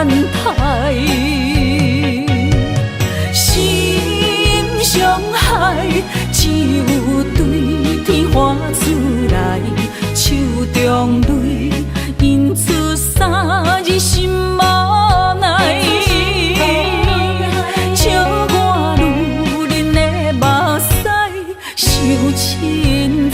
台，心上海，只有对天花出来，手中泪印出三字心无奈，笑我女人的目屎受凊彩。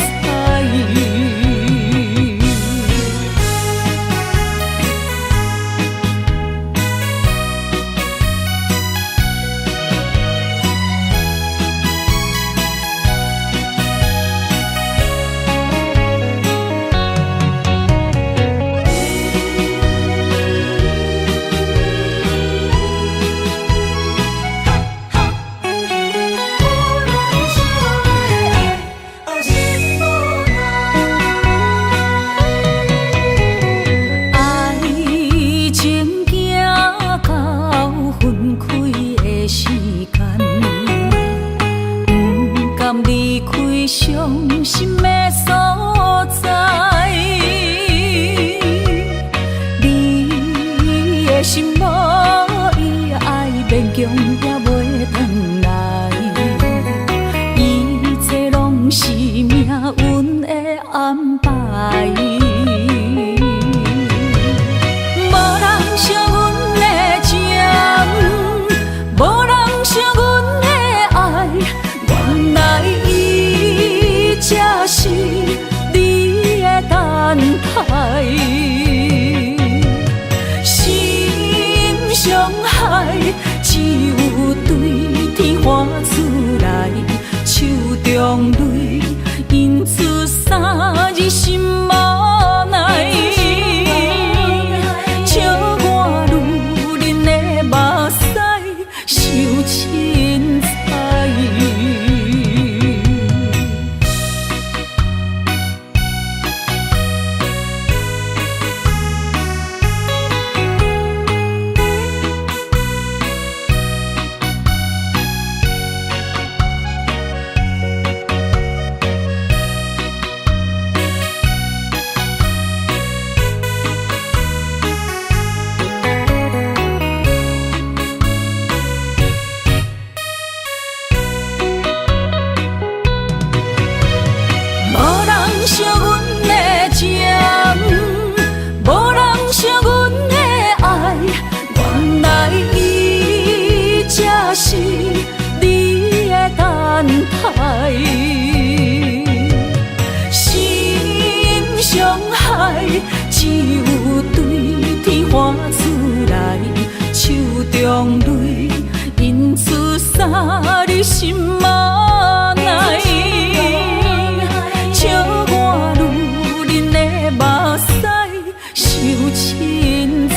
伤心的所在，你的心无伊爱勉强也袂转来，一切拢是命运的安排。无人惜阮的情，无人惜阮的爱，原来才是你的等待，心上海，只有对天花出来，手中泪印出三字心无奈，笑我女人的目屎受凊彩。惜阮的情，无人惜阮的爱，原来伊才是你的等待。心上海，只有对天花出来，手中泪印出三字心无奈。目屎受凊彩。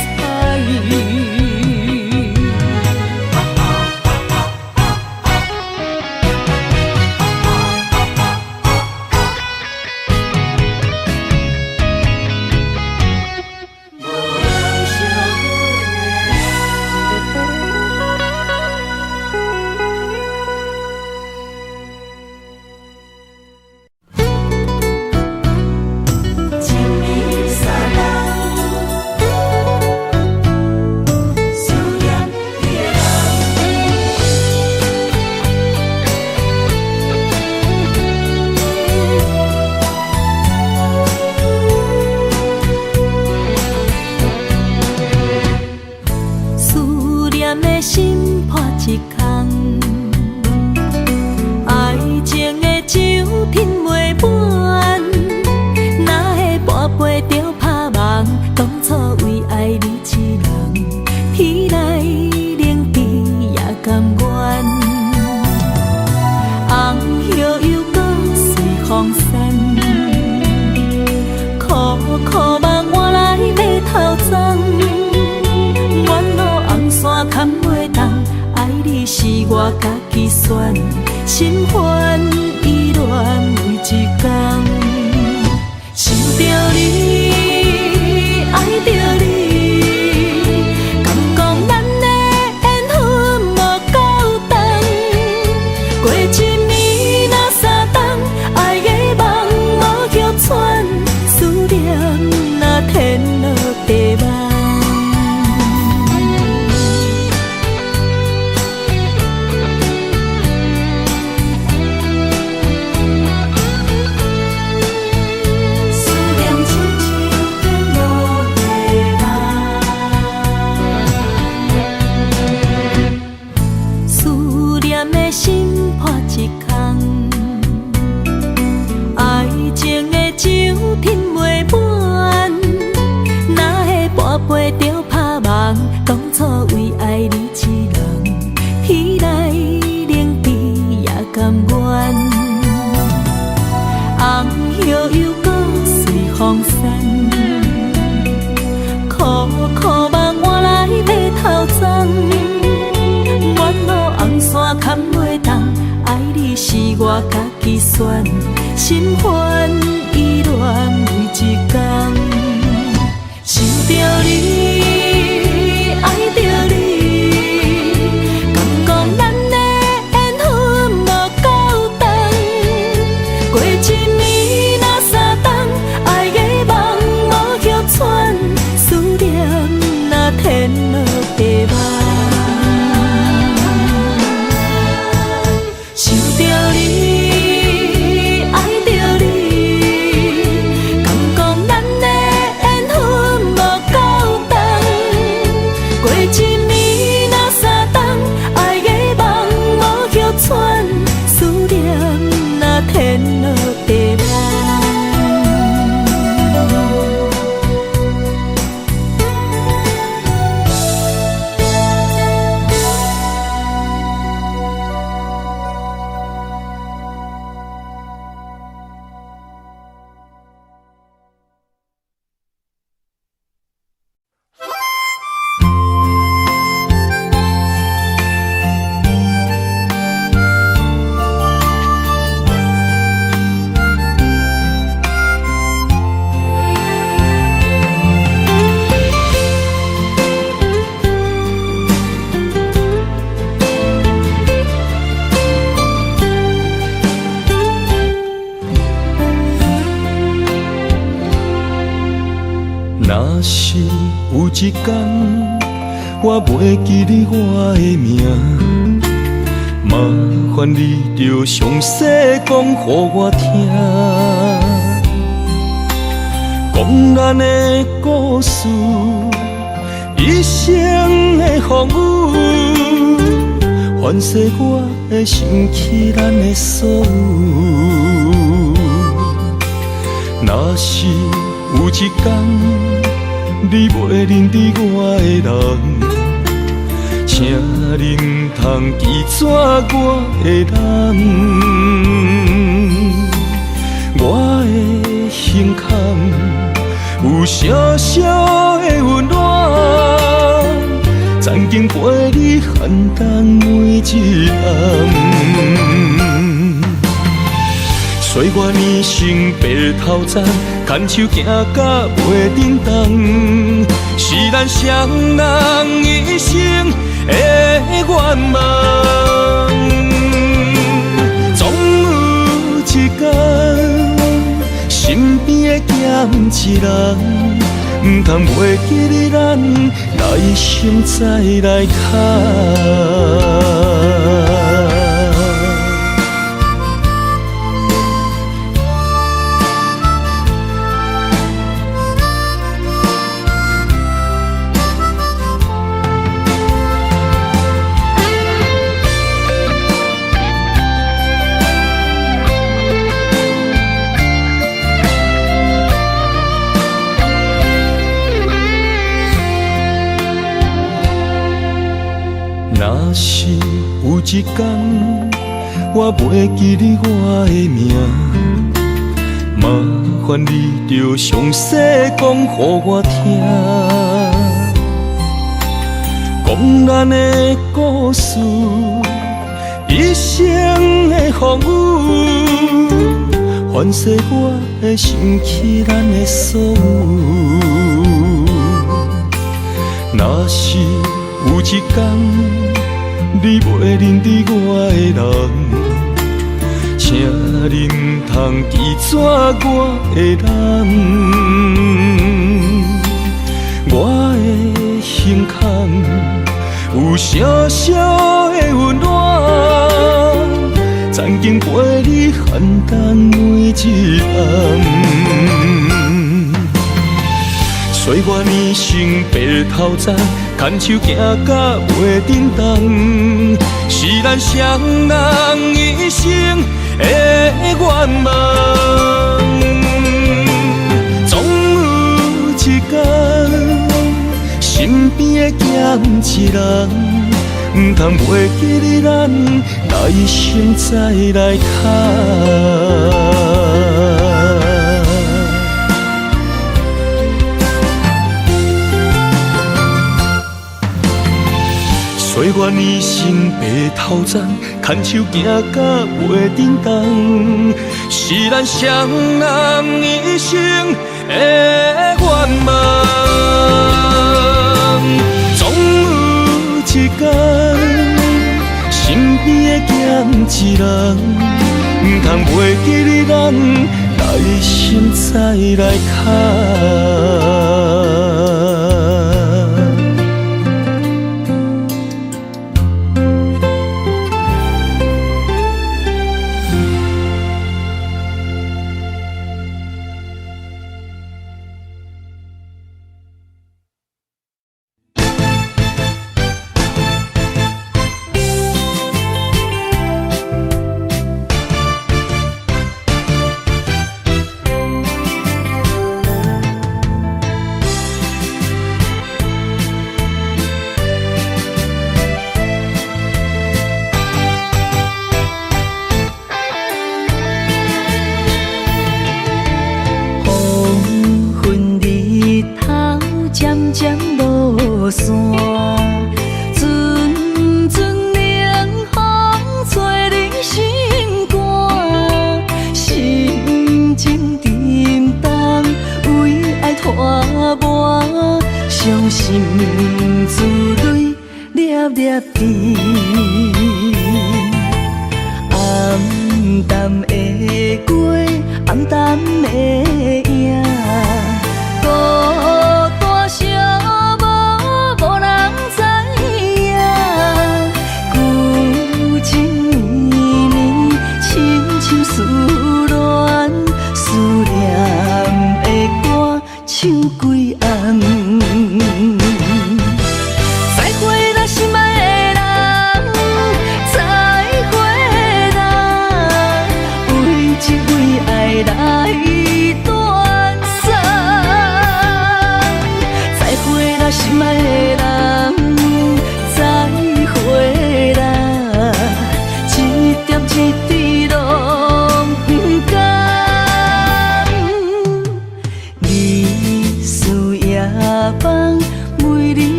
心破一空，爱情的酒品袂满，哪会半杯就拍梦？当初为爱你一人，天来冷滴也甘愿。红叶又搁随风散，苦苦梦换来要头鬃。山坎袂动，爱你是我家己选，心烦意乱为一天，想着你，爱着你，敢讲咱的缘分无够长，过一年若三冬，爱的梦无叫喘，思念若天落地梦。当初为爱你一人，天来冷比也甘愿。红叶又搁随风散，苦苦梦换来要头鬃。远路红线牵袂动，爱你是我家己选，心烦意乱每一天。想着你，爱着你，敢讲咱的缘分无够长，过一年若三冬，爱的梦无歇喘，思念若天落地网。想着你，爱着你，敢讲咱的缘分无够长，过一年若三冬，爱的梦无歇喘，思念若天落地网。若是有一天我袂记你我的名，麻烦你着详细讲予我听，讲咱的故事，一生的风雨，反噬我的想起咱的所有。若是有一天你袂认得我的人，请你唔通记住我的人。我的心坎有小小的温暖，曾经陪你寒冬每一暗。岁月年成白头鬃，牵手行到袂振动，是咱双人一生的愿望。总有一天，身边的咸一人，唔通袂记你咱来生再来看。若是有一天我袂记你我的名，麻烦你着详细讲予我听，讲咱的故事，一生的风雨，反噬我的想起咱的所有。若是有一天你袂认得我的人，请你唔通记住我的人。我的心坎有小小的温暖，曾经陪你寒冬每一暗。岁月年成白头鬃，牵手行到袂振动，是咱双人一生的愿望。总有一天，身身边的咸一人，唔通袂记得咱来生再来谈。岁月年心白头鬃，牵手行到袂振动，是咱双人一生的愿望。总有一天，身边的咸一人，唔通袂记得咱来生再来谈。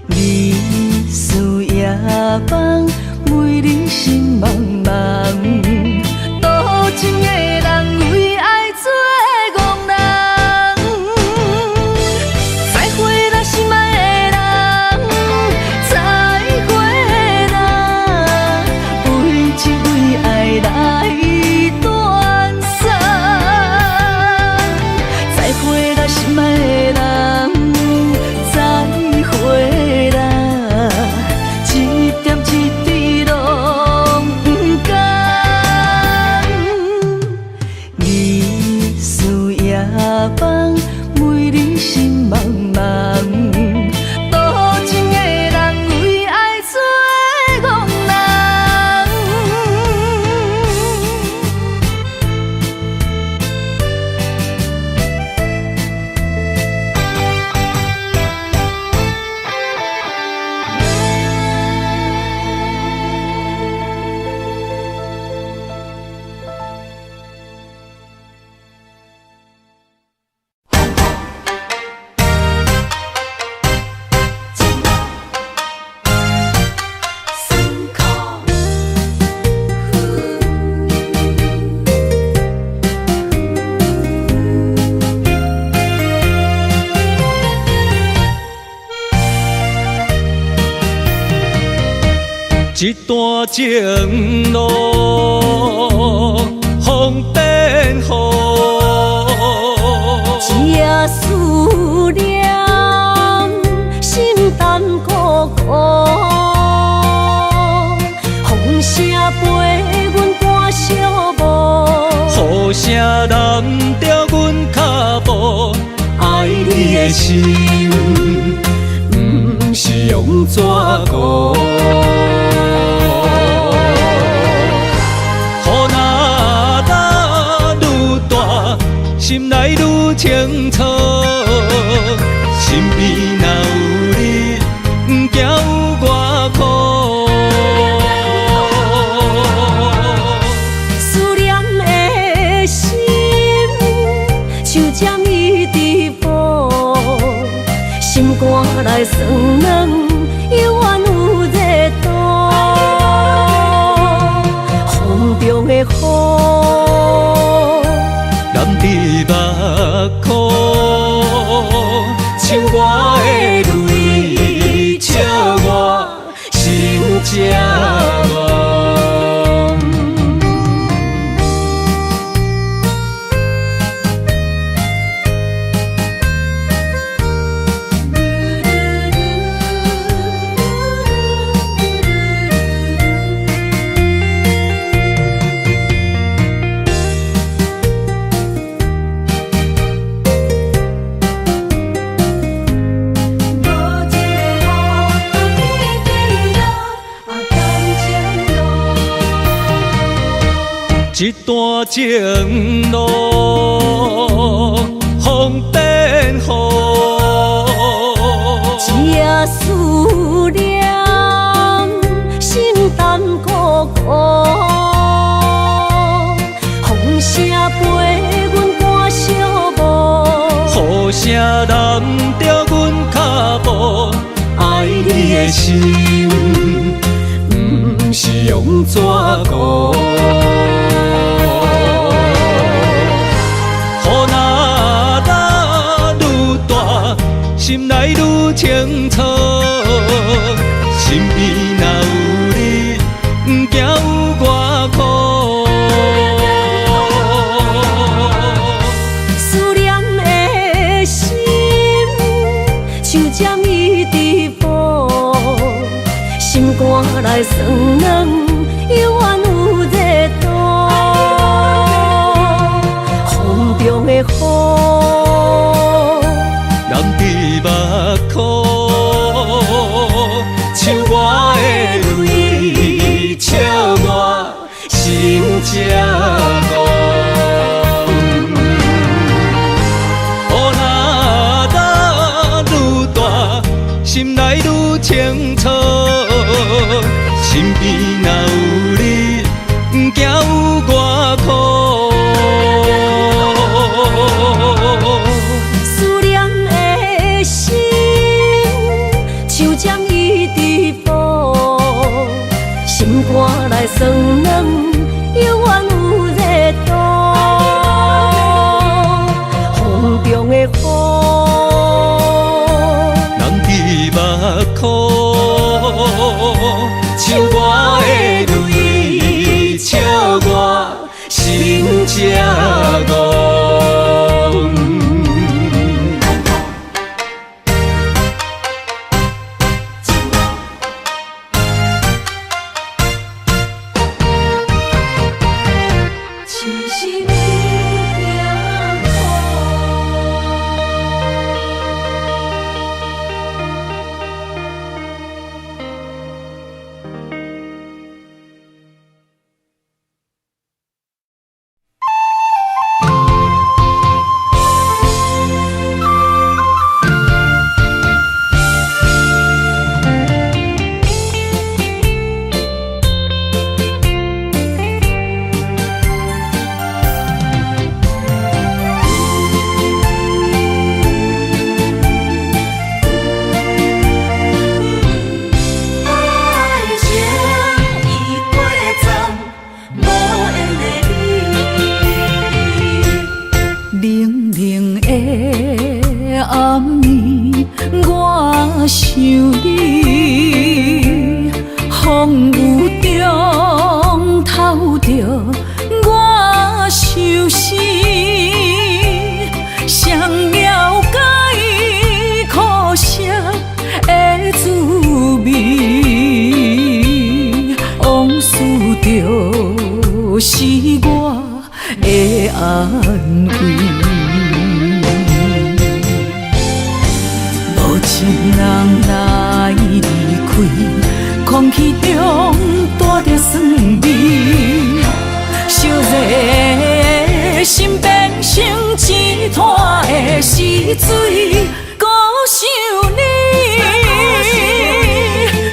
你需要一段情路风变雨，一夜思念，心淡苦苦。风声陪阮赶小步，雨声染着阮脚步，爱你的心，不是用纸糊。心内愈清楚，心边若有你，不惊有我苦。思念的心，像针伊直补，心肝内酸软，犹原有热度。风中的雨。目眶，像我的泪，笑我心这梦。一段情路风变雨，一夜思念，心淡苦苦。风声陪阮赶小步，雨声染着阮脚步，爱你的心，不是用纸糊。心内愈清楚，心边若有你，不惊有我苦。思念的心，像针伊直补，心肝内酸软，犹原有热度。风中的雨。目眶，像我的泪，笑我心这戆。雨若打愈大，心内愈清楚，心边若有你，不惊有我苦。心肝内酸软，犹原有热度。风中的雨，人伫目眶，像我的泪，笑我心这戆。想你，风雨情人来离开，空气中带着酸味，烧热心变成一滩的死水，孤想你，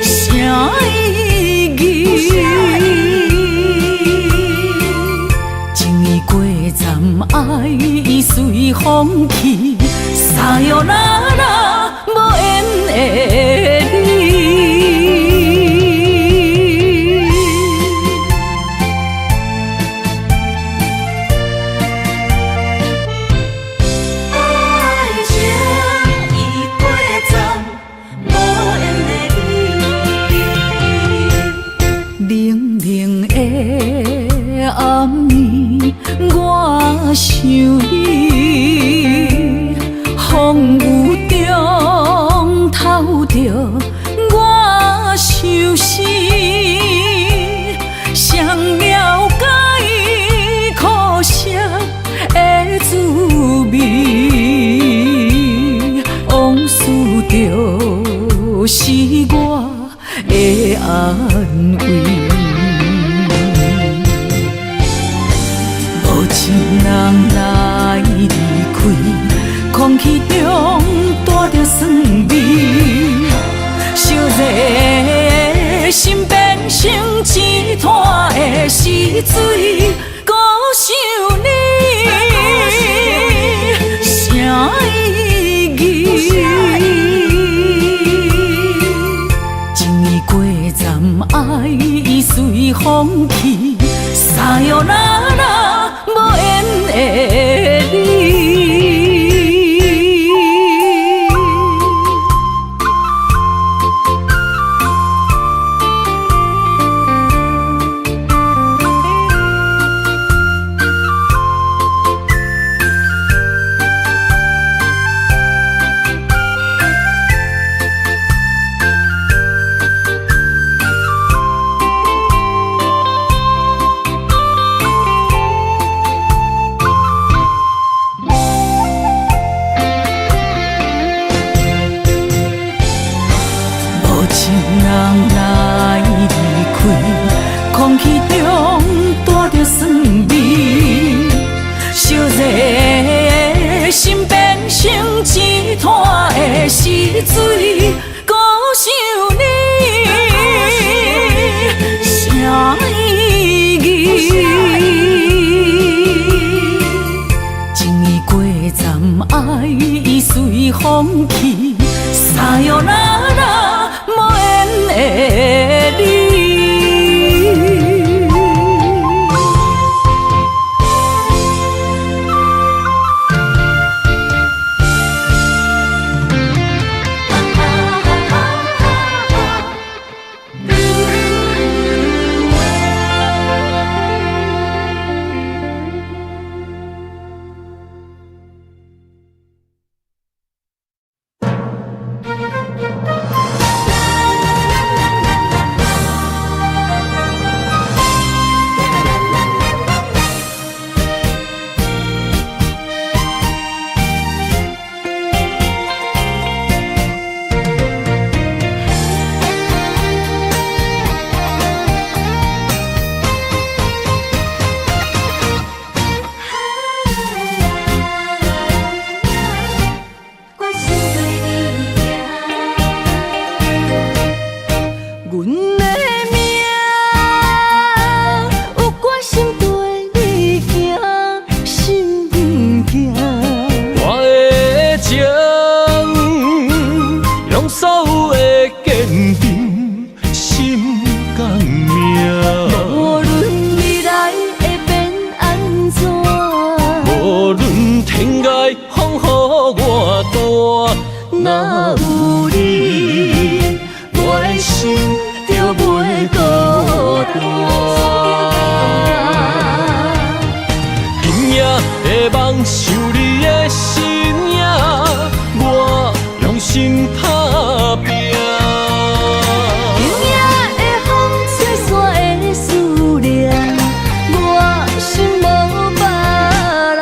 啥意义？情意过站，爱已随风去，撒哟那拉无缘的你。暗暝，我想你，风雨中透着我相思，谁了解苦涩的滋味？往事就是我的安慰。情人来离开，空气中带着酸味，烧热心变成一滩的死水，孤想你，啥意义？情意过站，爱已随风去，撒哟那拉无缘的你。情人来离开，空气中带着酸味，烧热心变成一滩的死水，孤想你，啥意义？情意过站，爱已随风去，撒哟那拉无缘的你。若有你，我的心就袂孤单。今夜的梦想你的身影，我用心打拼。今夜的风吹散的思念，我心无别人。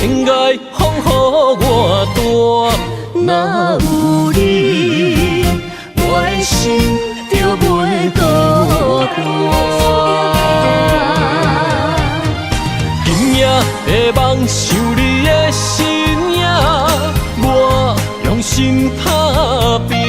情爱风雨我大，若有你，我的心就袂孤单。今夜的梦想你的身影，我用心打拼。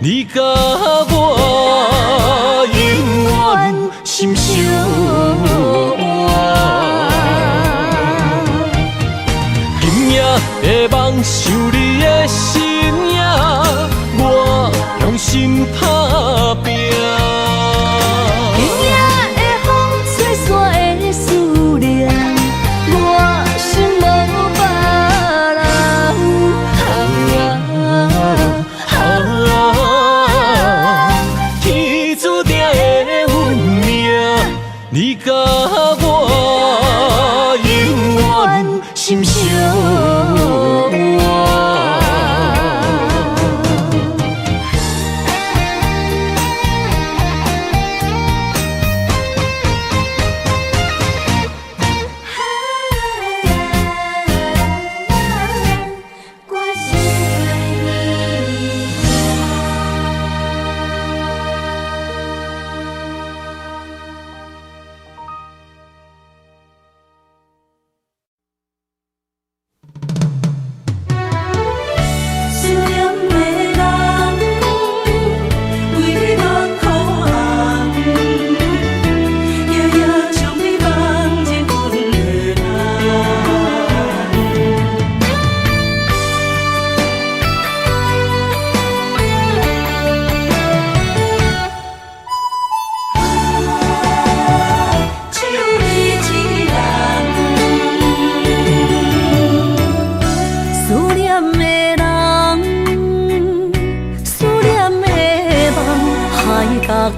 你甲我永远心相换，今夜的梦想你的身影，我用心打拼。今夜的风吹散的思念，我心无别人。你甲我永远心相换。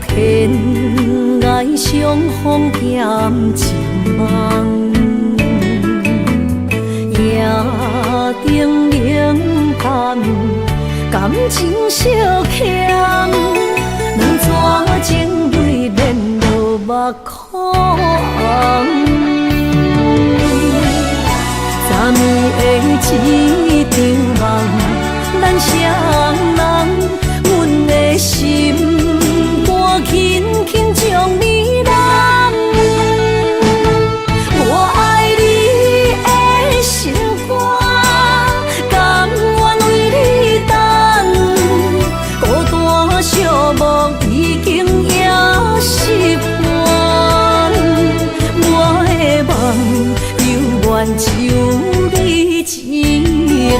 天涯相逢欠情梦，夜灯冷淡，感情小欠，两撮情泪连落目眶。昨暝的一场梦，咱双人，阮的心。轻轻将你揽，我爱你的心肝，甘愿为你等。孤单寂寞已经也习惯，我的梦犹原只有你一人。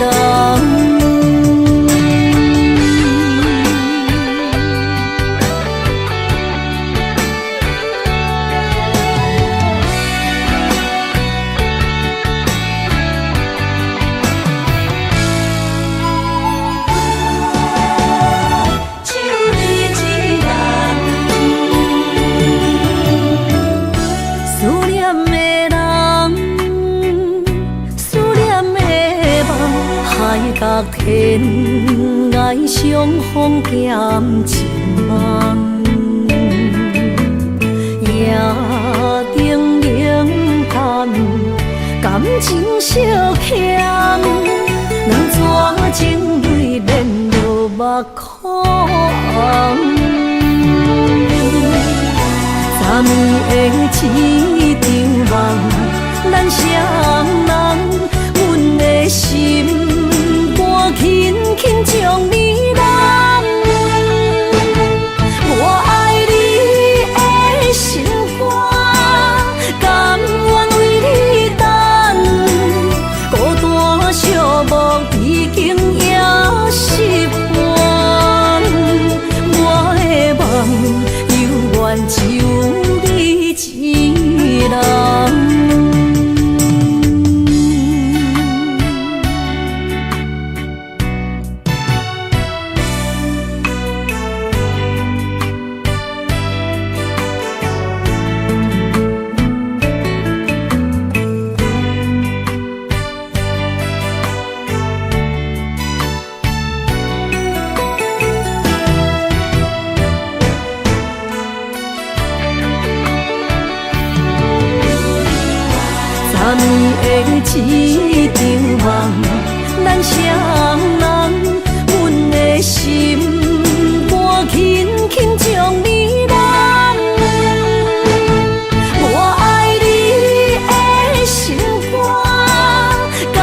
天涯相逢欠情梦，夜灯冷淡，感情小欠，两撮情泪连落目眶。昨暝的一场梦，咱双人，阮的心。轻轻将你揽，我爱你的心肝，甘愿为你等。孤单寂寞已经也习惯，我的梦犹原只有你一人。暗暝的一场梦，咱双人，阮的心肝轻轻将你揽。我爱你的心肝，甘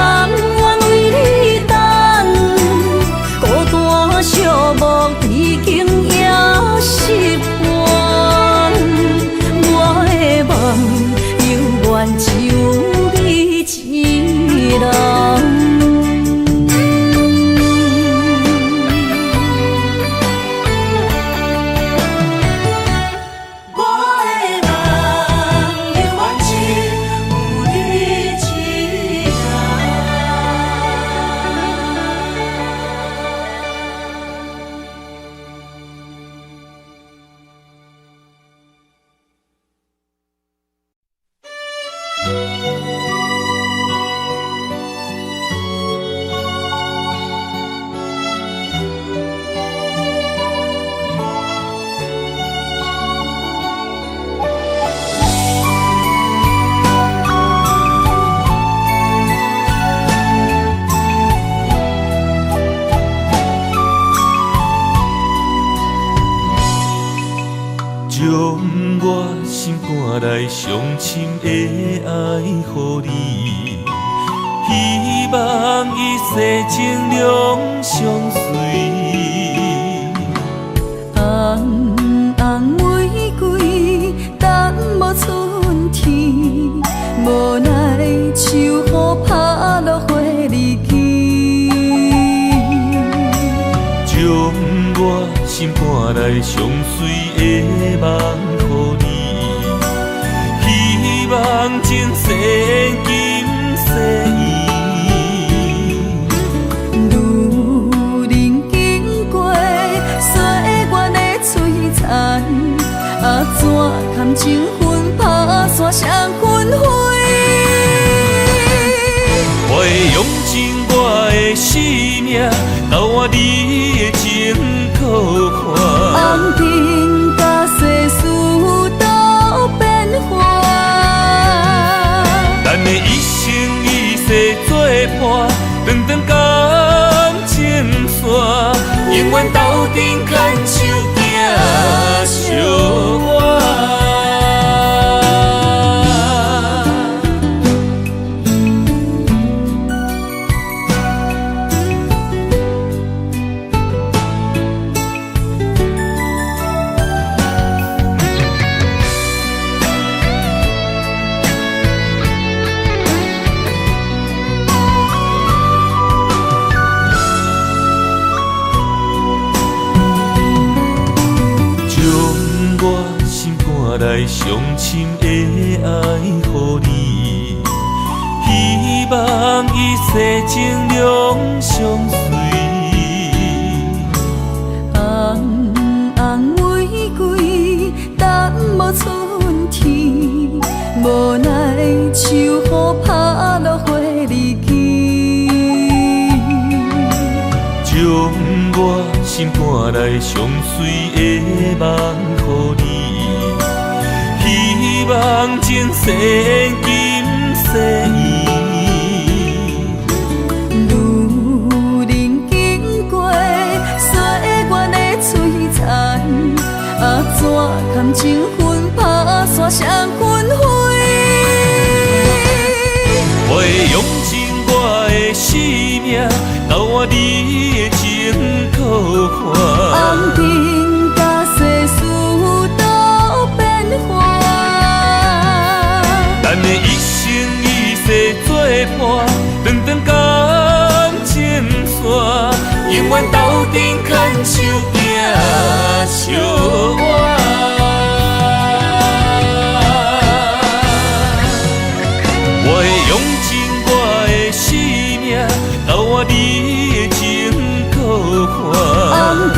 愿为你等，孤单寂寞已经也习惯，我的梦永远只有你一人。将我心肝内上深的爱予你，希望一世情两相随。红红玫瑰等无春天，无奈秋雨拍落花离去。将我心肝内上水的梦予你，希望前世今世依。路人经过岁月的璀璨，怎堪情分打散双魂飞？我会用尽我的生命，交换你的情可看。红尘甲世事都变化，咱的一生一世作伴，长长感情线，永远斗阵牵手行相伴。来上深的爱予你，希望一世情两相随。红红玫瑰等无春天，无奈秋雨拍落花离去。将我心肝内上水的梦予你，希望前世今世依。路人经过岁月的璀璨，怎堪情分打散双魂飞？我会用尽我的生命，交换你的情可看。红尘甲世事都变化，咱的一生一世作伴，长长感情线，永远斗阵牵手行相伴。我会用尽我的生命，交换你的情可看。红尘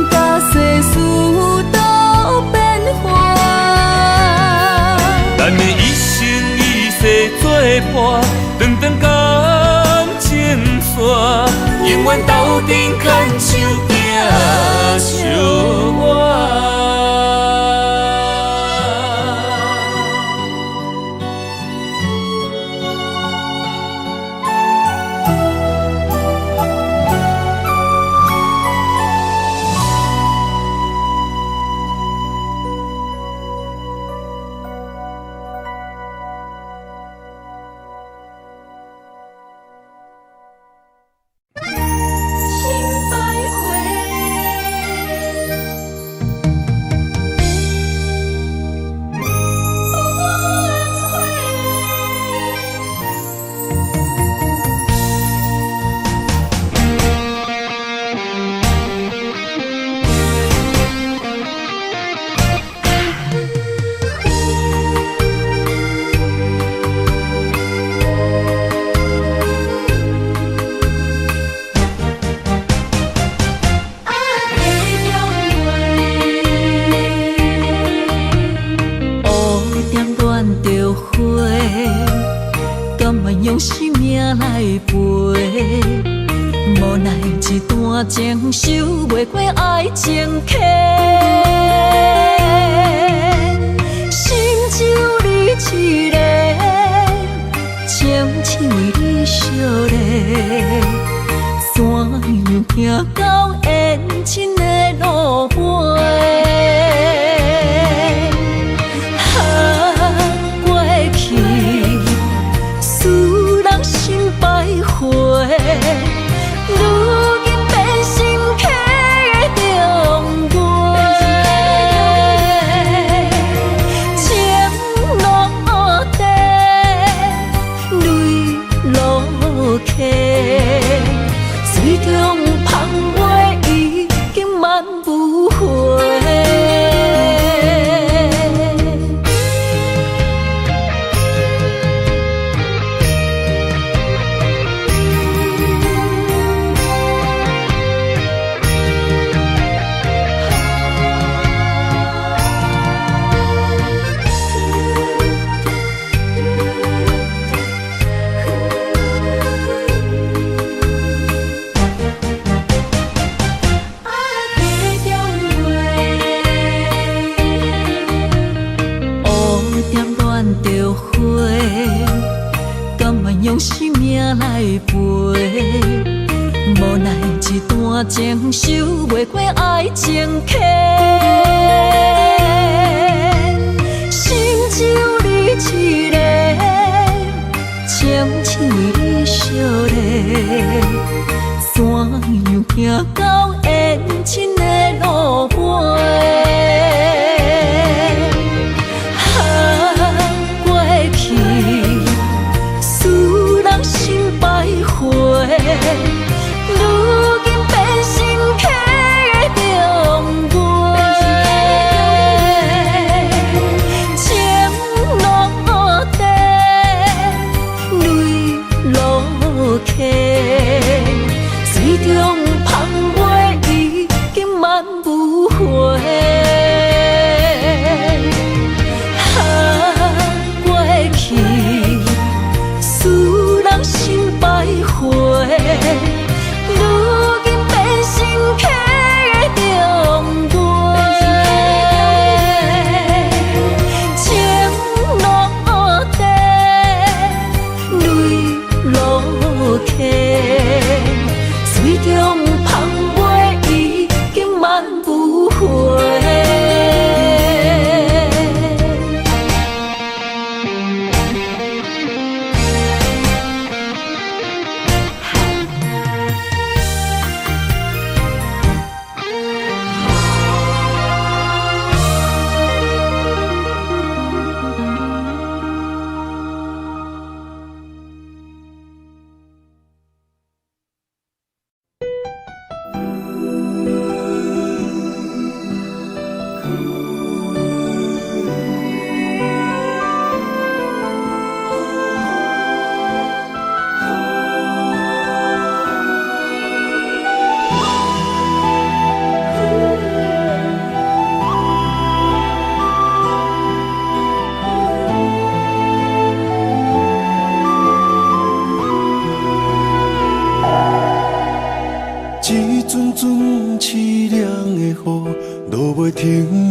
甲世事都变化，咱的一生一世作伴，长长感情线，永远斗阵牵手行相伴。用生命来陪，无奈一段情守袂过爱情客，心只有你一个，情只为你烧热，怎样行到缘尽的路尾？如今变心客的重陪，情路底，泪落下，水中芳袂已经挽不回。用生命来陪，无奈一段情守袂过爱情客，心只有你一个，情只为你烧热，怎样行到缘尽的路尾？如今变心客的重陪，情路底，泪落下，水中芳袂已经挽不回。过去使人心百回。如今变心客的重陪，情路底，泪落下，水中芳袂已经挽不回。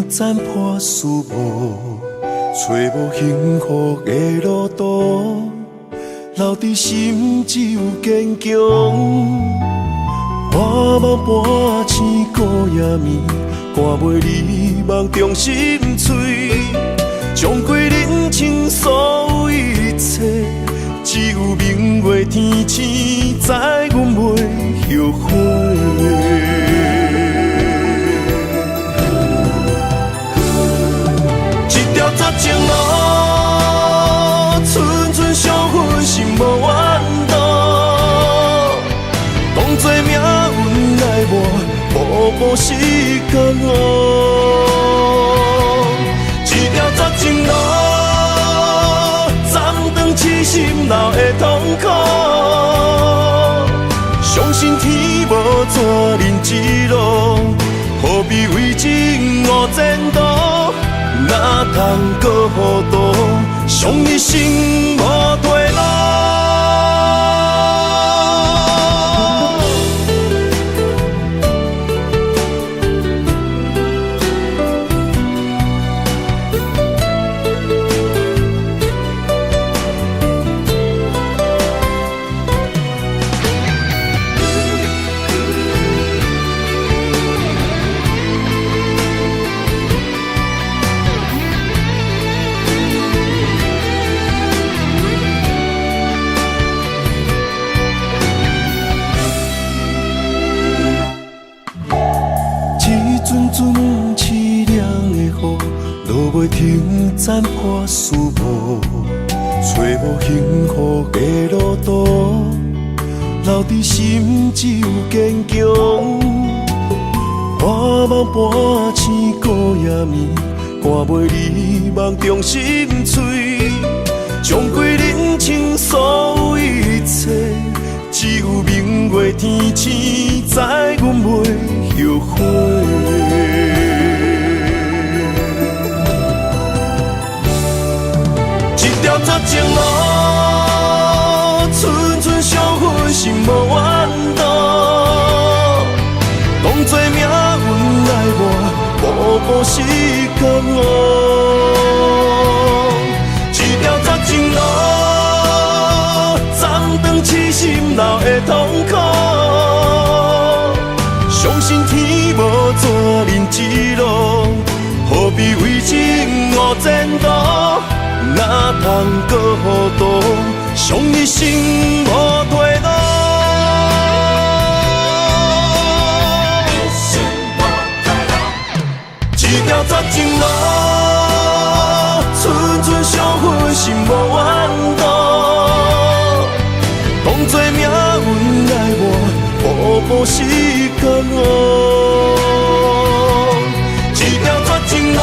残破思无，找无幸福的路途，留伫心只有坚强。我梦半醒孤夜眠，赶袂离梦中心碎，将过人生所有一切，只有明月天星知阮袂后悔。这情路，寸寸相分，心无怨妒。当作命运来磨，步步是甘哦。一条绝情路，暂断痴心闹的痛苦。相信天无绝人之路，何必为情误前途？哪通搁糊涂，伤一生无退路。残破思无，找无幸福的路途，留伫心只有坚强。半梦半醒孤夜眠，赶袂你梦中心碎，将归人生所有一切，只有明月天星知阮袂后悔。一条绝情路，寸寸相分，心无怨妒。当作命运来磨，步步是甘愿。一条绝情路，暂长痴心流的痛苦。相信天无怎人之路，何必为情误前途？哪通搁糊涂，伤一生无退路。一条绝情路，寸寸相分，心无怨妒。当作命运来磨，步步是甘愿。一条绝情路，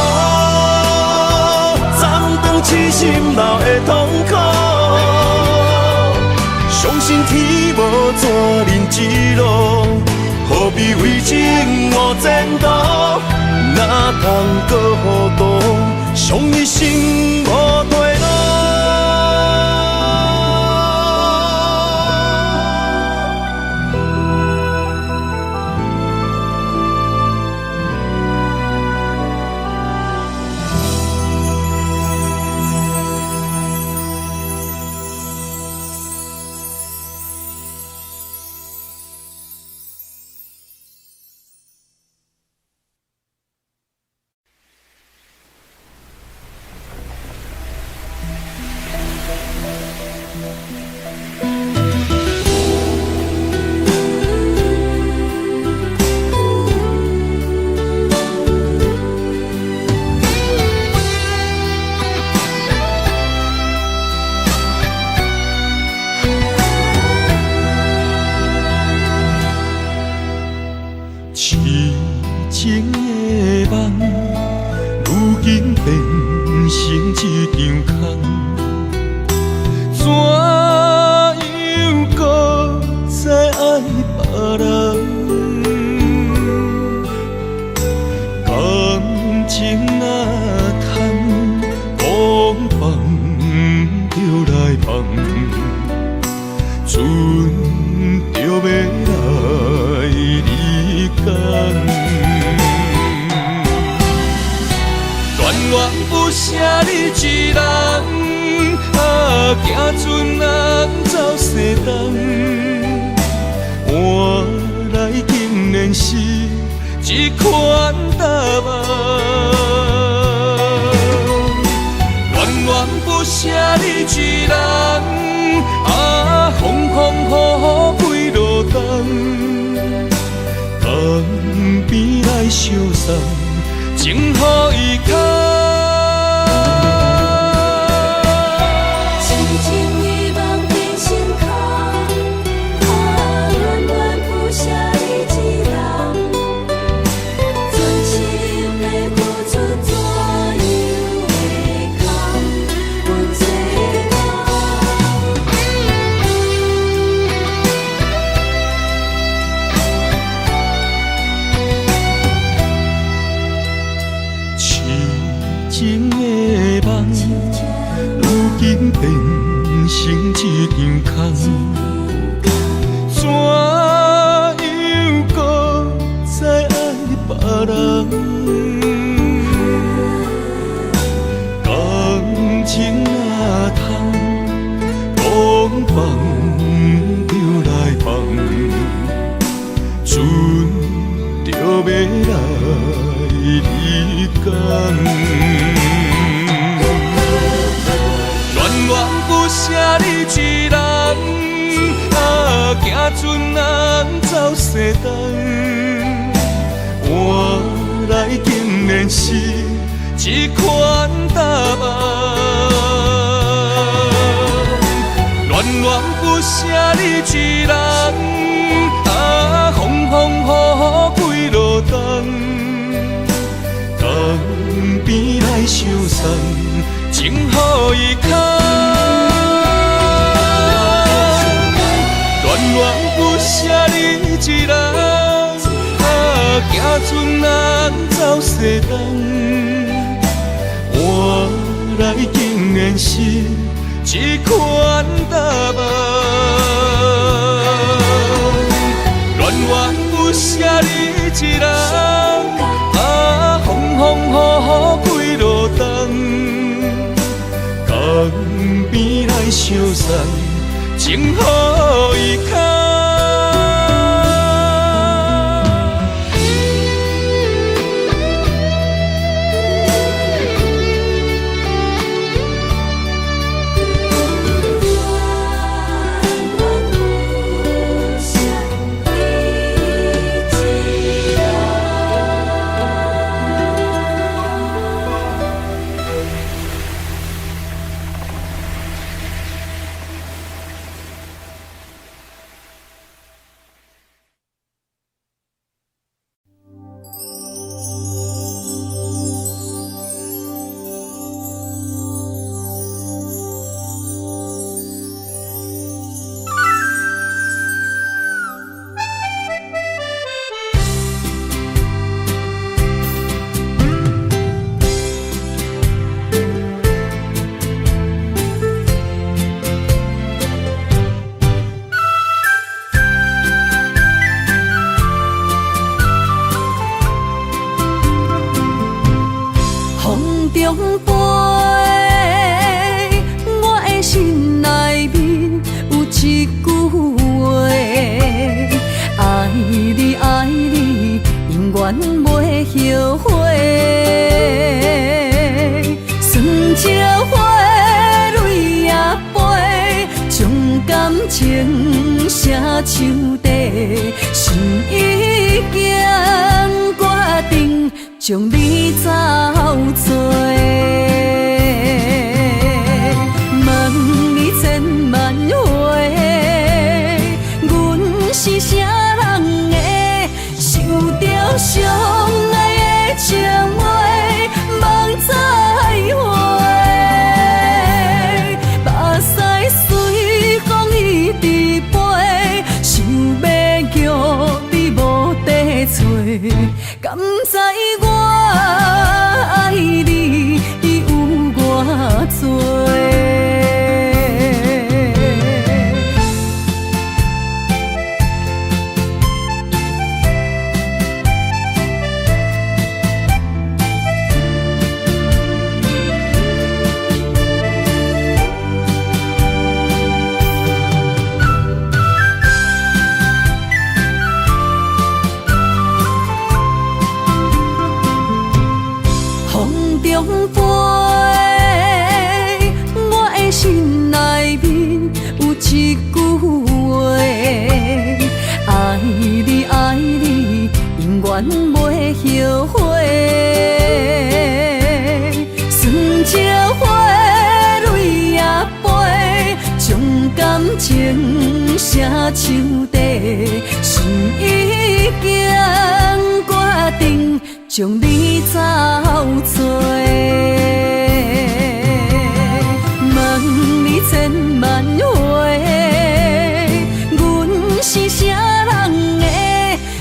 痴心流的痛苦，相信天无怎人之路，何必为情误前途？哪通搁糊涂，伤一生无退路。一款答案。恋恋不舍你一人，啊，风风雨雨几落冬，江边来相送，情予伊牵。恋恋不舍你一人，啊，行船人走西东，换来竟然是一款答案。恋恋不舍你一人，啊，风风雨雨几落冬，江边来相送，情予伊牵。将你走做，问你千万回，阮是啥人的，受着伤爱的情话，梦再会，目屎随风一直飞，想要叫你无地找，敢知我爱你有偌多？永袂后悔，酸椒花泪也飞，将感情写手底，心已经决定，将你走做。问你千万回，阮是啥人的？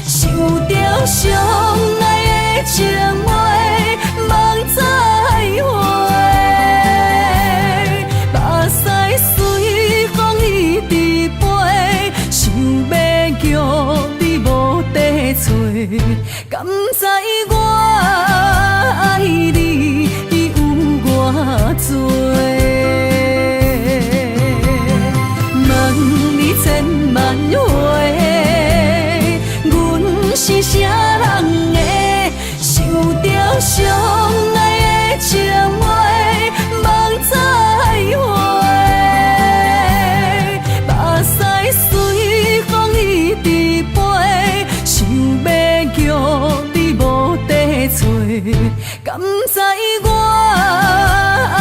受着伤爱的情话，梦再会，目屎随风一直飞，想要叫你无地找，敢知我爱你有偌多？问你千万回。是啥人的？受着伤爱的情话，梦再会，目屎随风一直飞，想要叫你无地找，敢知我爱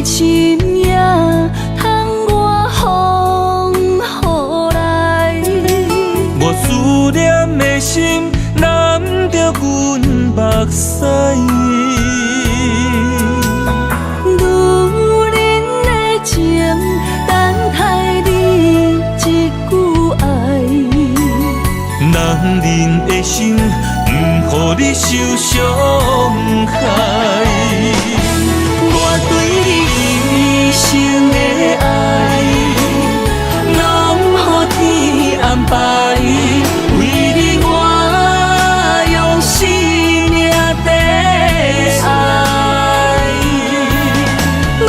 的深夜，通我风雨来。我思念的心难着阮目屎。女人的情，等待你一句爱。男人的心，不予你受伤害。我对你一生的爱，拢予天安排。为你我用生命在爱。无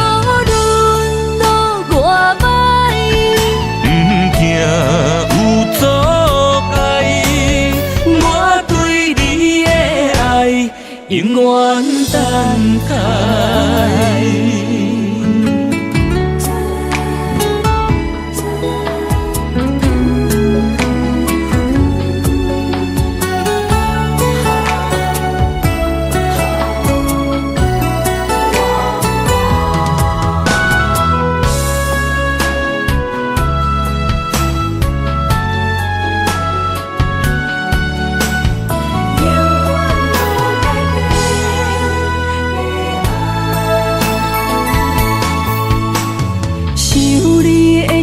论路偌歹，不惊有阻碍。我对你的爱，永远等待。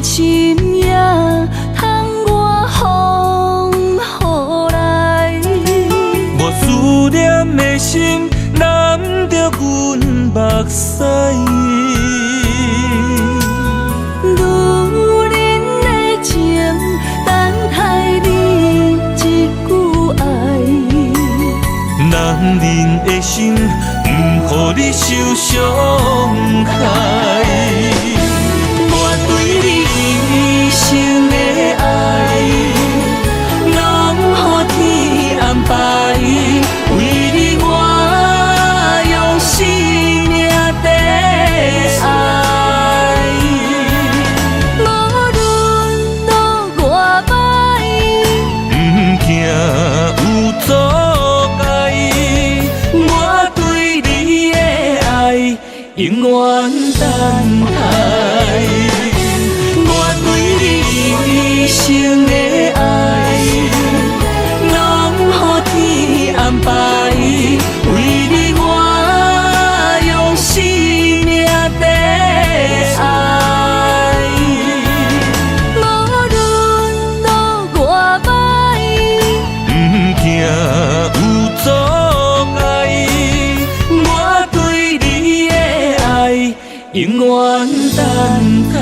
深夜，通我风雨来。我思念的心难着阮目屎。女人的情，等待你一句爱。男人的心，不予你受伤害。一生的爱，拢予天安排。为你我用生命在爱。无论路偌歹，不惊有阻碍。我对你的爱，永远等待。一生的爱，拢予天安排。为你我用生命在爱。无论路偌歹，不惊有阻碍。我对你的爱，永远等待。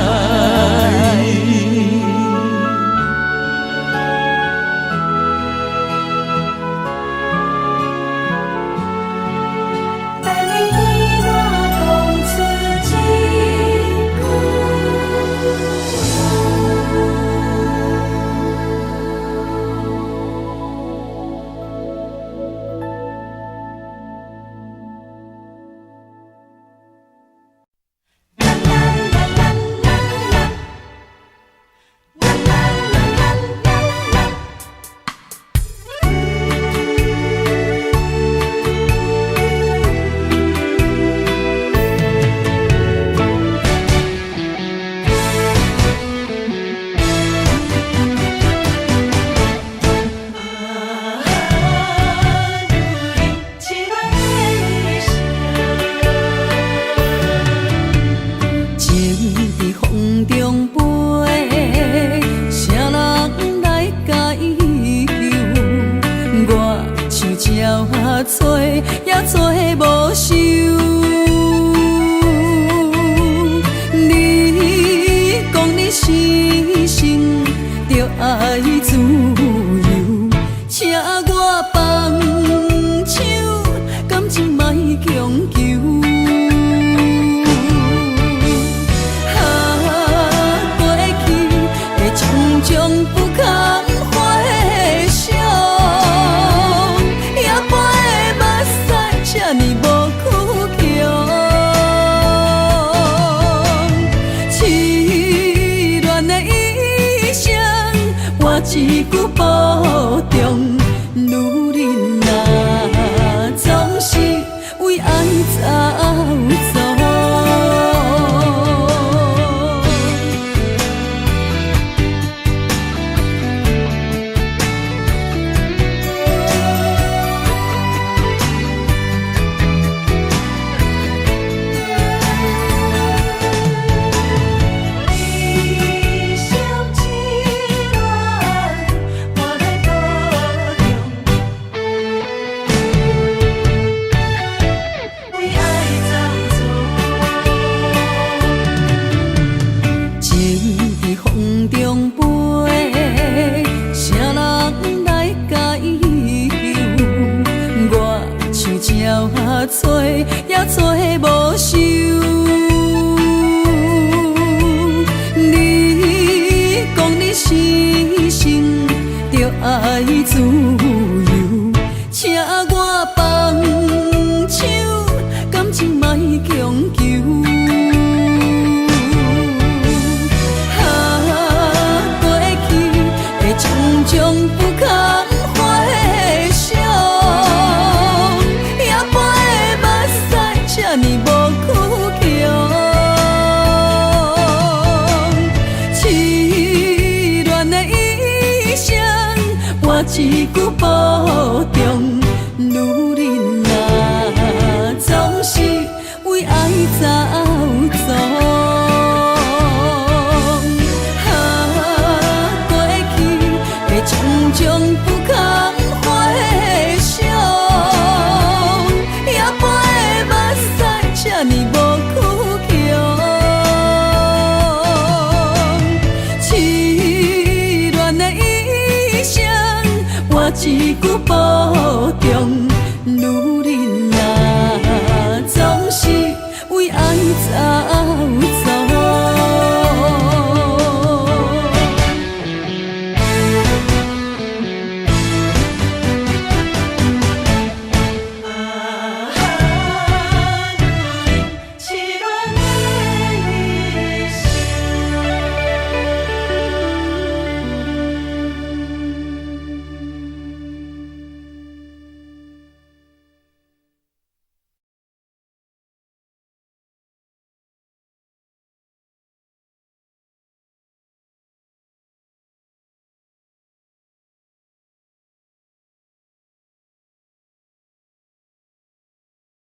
一句保重，女人啊，总是为爱走走。一句保重，女人啊，总是为爱走错。过去的种种不堪回想，也陪的目屎这呢无苦强。凄恋的一生，我一句保重，女人啊，总是为爱走。